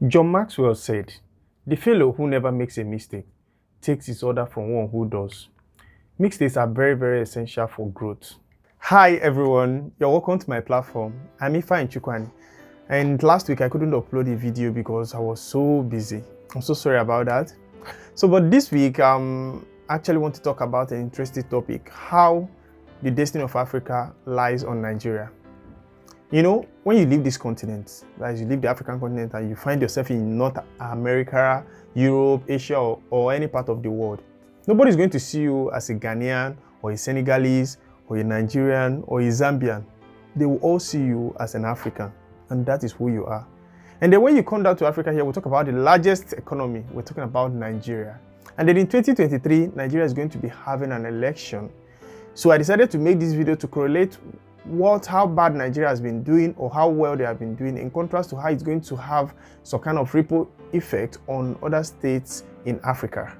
John Maxwell said, "The fellow who never makes a mistake takes his order from one who does." Mistakes are very, very essential for growth. Hi everyone, you're welcome to my platform. I'm Ifeanyi Chukwani, and last week I couldn't upload a video because I was so busy. I'm so sorry about that. But this week I actually want to talk about an interesting topic: how the destiny of Africa lies on Nigeria. You know, when you leave this continent, as you leave the African continent and you find yourself in North America, Europe, Asia, or any part of the world, nobody's going to see you as a Ghanaian or a Senegalese or a Nigerian or a Zambian. They will all see you as an African, and that is who you are. And then when you come down to Africa here, we'll talk about the largest economy. We're talking about Nigeria. And then in 2023, Nigeria is going to be having an election. So I decided to make this video to correlate how bad Nigeria has been doing or how well they have been doing, in contrast to how it's going to have some kind of ripple effect on other states in Africa.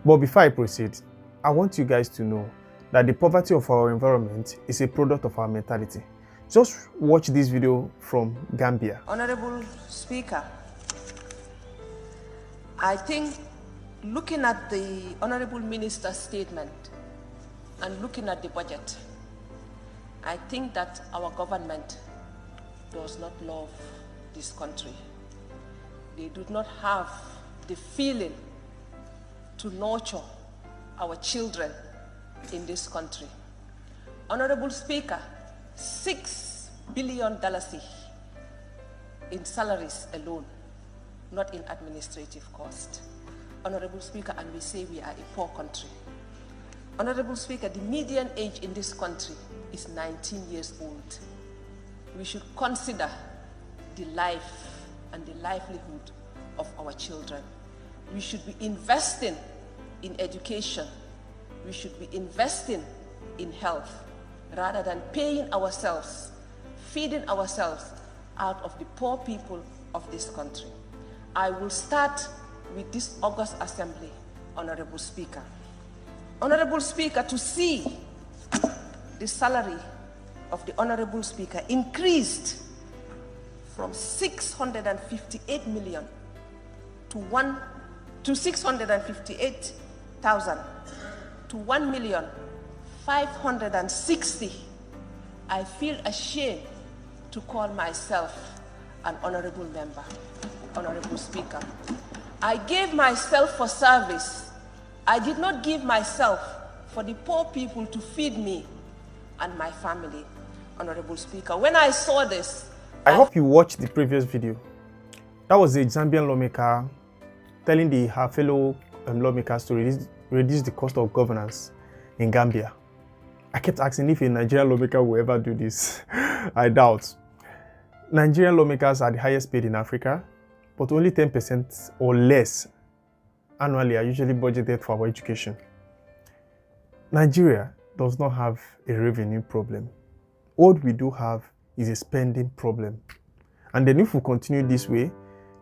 But before I proceed, I want you guys to know that the poverty of our environment is a product of our mentality. Just watch this video from Gambia. Honorable Speaker, I think looking at the Honorable Minister's statement and looking at the budget, I think that our government does not love this country. They do not have the feeling to nurture our children in this country. Honorable Speaker, $6 billion in salaries alone, not in administrative cost. Honorable Speaker, and we say we are a poor country. Honorable Speaker, the median age in this country is 19 years old. We should consider the life and the livelihood of our children. We should be investing in education. We should be investing in health rather than paying ourselves, feeding ourselves out of the poor people of this country. I will start with this August Assembly, Honorable Speaker. Honorable Speaker, to see the salary of the Honorable Speaker increased from 658 million to 658,000 to 1,560,000. I feel ashamed to call myself an honorable member. Honorable Speaker, I gave myself for service. I did not give myself for the poor people to feed me and my family. Honorable Speaker, when I saw this, I hope you watched the previous video. That was a Zambian lawmaker telling her fellow lawmakers to reduce the cost of governance in Gambia. I kept asking if a Nigerian lawmaker will ever do this. I doubt. Nigerian lawmakers are the highest paid in Africa, but only 10% or less annually are usually budgeted for our education. Nigeria does not have a revenue problem. What we do have is a spending problem. And then if we continue this way,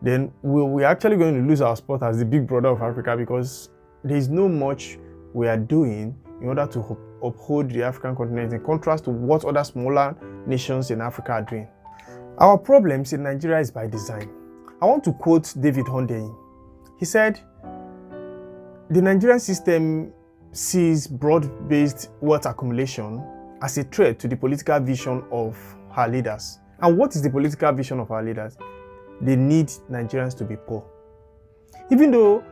then we're actually going to lose our spot as the big brother of Africa, because there is no much we are doing in order to uphold the African continent, in contrast to what other smaller nations in Africa are doing. Our problems in Nigeria is by design. I want to quote David Hundeyin. He said, "The Nigerian system sees broad-based wealth accumulation as a threat to the political vision of our leaders." And what is the political vision of our leaders? They need Nigerians to be poor. Even though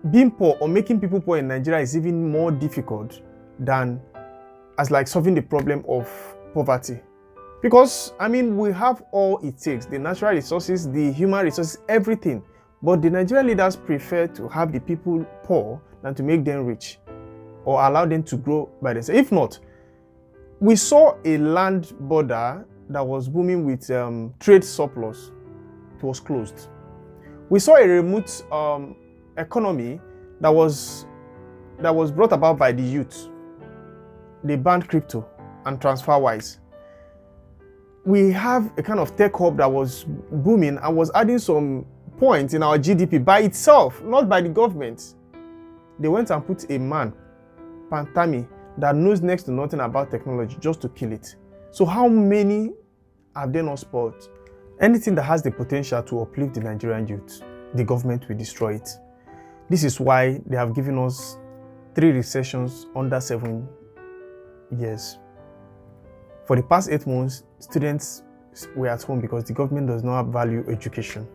being poor or making people poor in Nigeria is even more difficult than solving the problem of poverty. Because, we have all it takes, the natural resources, the human resources, everything. But the Nigerian leaders prefer to have the people poor than to make them rich or allow them to grow by themselves. If not, we saw a land border that was booming with trade surplus. It was closed. We saw a remote economy that was brought about by the youth. They banned crypto and TransferWise. We have a kind of tech hub that was booming and was adding some points in our GDP by itself, not by the government. They went and put a man, Pantami, that knows next to nothing about technology just to kill it. So how many have they not spoiled? Anything that has the potential to uplift the Nigerian youth, the government will destroy it. This is why they have given us 3 recessions under 7 years. For the past 8 months, students were at home because the government does not value education.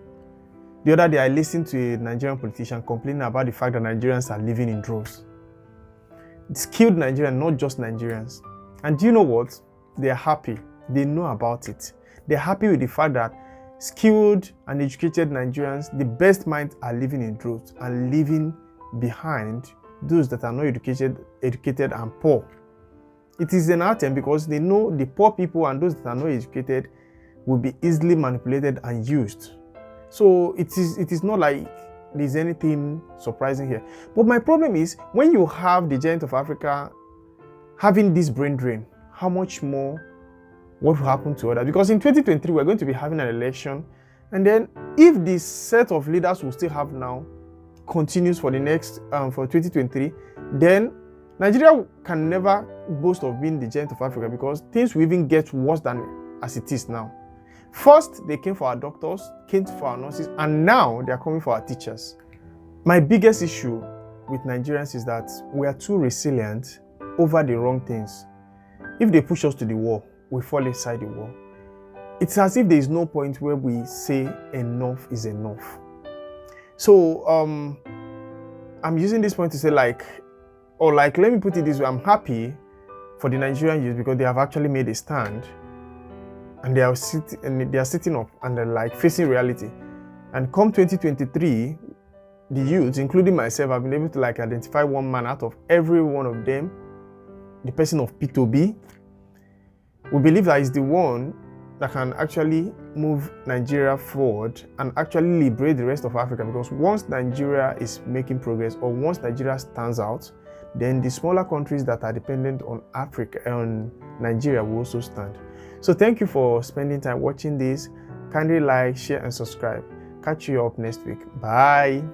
The other day, I listened to a Nigerian politician complaining about the fact that Nigerians are living in droves. Skilled Nigerians, not just Nigerians. And do you know what? They are happy. They know about it. They're happy with the fact that skilled and educated Nigerians, the best minds, are living in droves and leaving behind those that are not educated and poor. It is an attempt because they know the poor people and those that are not educated will be easily manipulated and used. So it is not like there's anything surprising here. But my problem is, when you have the giant of Africa having this brain drain, how much more what will happen to others? Because in 2023, we're going to be having an election. And then if the set of leaders we still have now continues for the next, for 2023, then Nigeria can never boast of being the giant of Africa because things will even get worse than as it is now. First, they came for our doctors, came for our nurses, and now they are coming for our teachers. My biggest issue with Nigerians is that we are too resilient over the wrong things. If they push us to the wall, we fall inside the wall. It's as if there is no point where we say enough is enough. So I'm using this point to say let me put it this way, I'm happy for the Nigerian youth because they have actually made a stand. And they are sitting up and they're facing reality. And come 2023, the youth, including myself, have been able to identify one man out of every one of them, the person of P2B. We believe that is the one that can actually move Nigeria forward and actually liberate the rest of Africa. Because once Nigeria is making progress, or once Nigeria stands out, then the smaller countries that are dependent on Nigeria will also stand. So thank you for spending time watching this. Kindly like, share, and subscribe. Catch you up next week. Bye.